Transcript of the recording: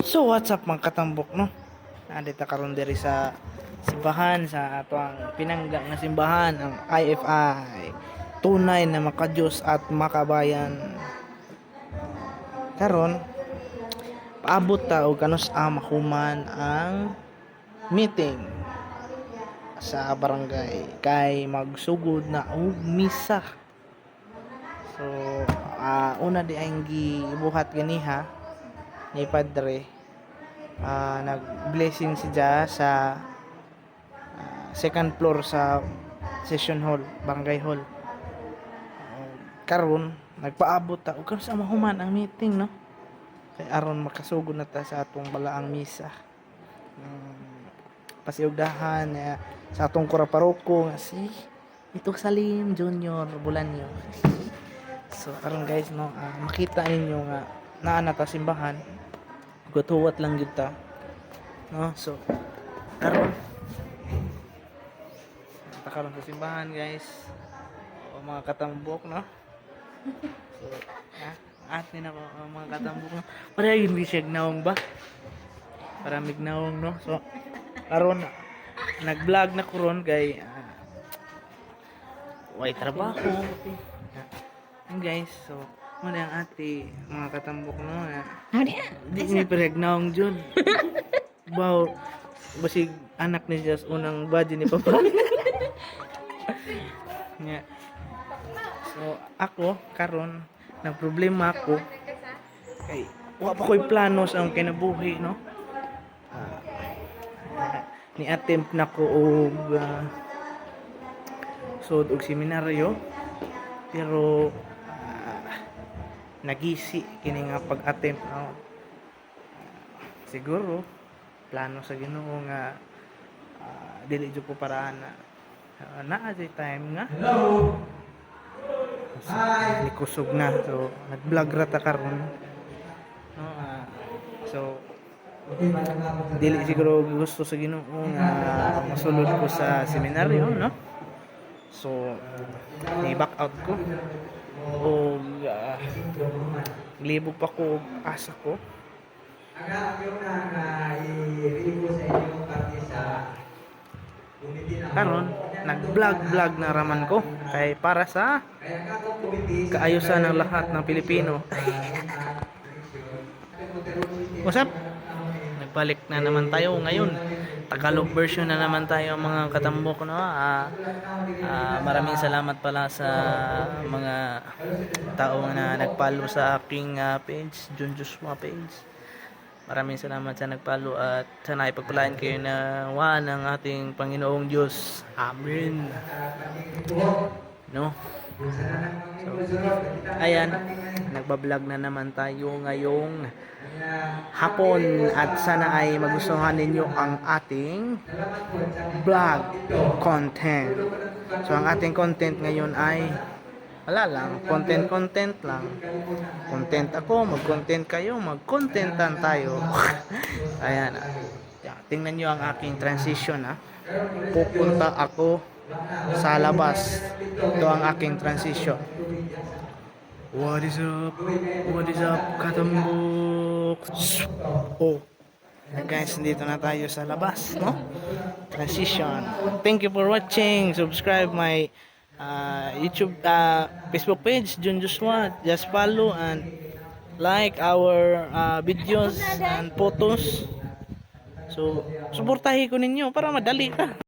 So what's up mga katambok no? Nandito karon diri sa simbahan sa atong pinangga nga simbahan ang IFI. Tunay na makadiyos at makabayan. Karon paabot ta og kanus mahuman ang meeting sa barangay kay magsugod na og misa. So una di ang gibuhat ganiha ni Padre, nag-blessing siya sa second floor sa session hall, barangay hall. Karon nagpaabot ta ug sa mahuman ang meeting no. Kay aron makasugod na ta sa atong balaang misa. Pasiugdahan sa atong kuraparoko nga si Itog Salim Junior Bulanyo. So karon guys no, makita ninyo nga naa na ta simbahan. Gutuwat lang gyud ta. No, so karon karon sa simbahan guys. O mga katambok no. So atin na mga katambok no. Para hindi siya gnawong ba? Para mignawong no. So karon nag-vlog na ko ron kay way trabaho. Guys, so muna ang ate, mga katambok no nga. Di ni pregnaong jud. Wow, basig anak ni Jess unang body ni Papa. Nga. So ako karon nagproblema ako kay wa pa ko'y plano sa akong kinabuhi no. Ni attempt na ko og sud og seminaryo pero nagisi kini nga pag-attempt no. Siguro plano sa Ginoo nga dili jud ko paraan na naa jay time nga hi likusog na so nag-vlog ra ta karon no. So dili siguro gusto sa Ginoo nga masulod ko sa seminaryo no. So ni-back out ko o libog pa ko asa ko karon nag-vlog na raman ko kay para sa kaayusan ng lahat ng Pilipino. What's up? Nagbalik na naman tayo ngayon. Tagalog version na naman tayo mga katambok no. Maraming salamat pala sa mga tao na nag-follow sa aking page, John Joshua page. Maraming salamat sa nag-follow at sana ipagpalain kayo na ng ating Panginoong Diyos. Amen. No. So, ayan, nagbablog na naman tayo ngayong hapon at sana ay magustuhan ninyo ang ating vlog content. So ang ating content ngayon ay wala lang, content lang. Content ako, mag-content kayo, mag-contentan tayo. Ayan, tingnan nyo ang aking transition pupunta ako sa labas. Ito ang aking transition. What is up? What is up, katambok? Oh, guys, dito na tayo sa labas, no? Transition. Thank you for watching. Subscribe my YouTube, Facebook page, John Joshua. Just follow and like our videos and photos. So, suportahin ko ninyo para madali ka.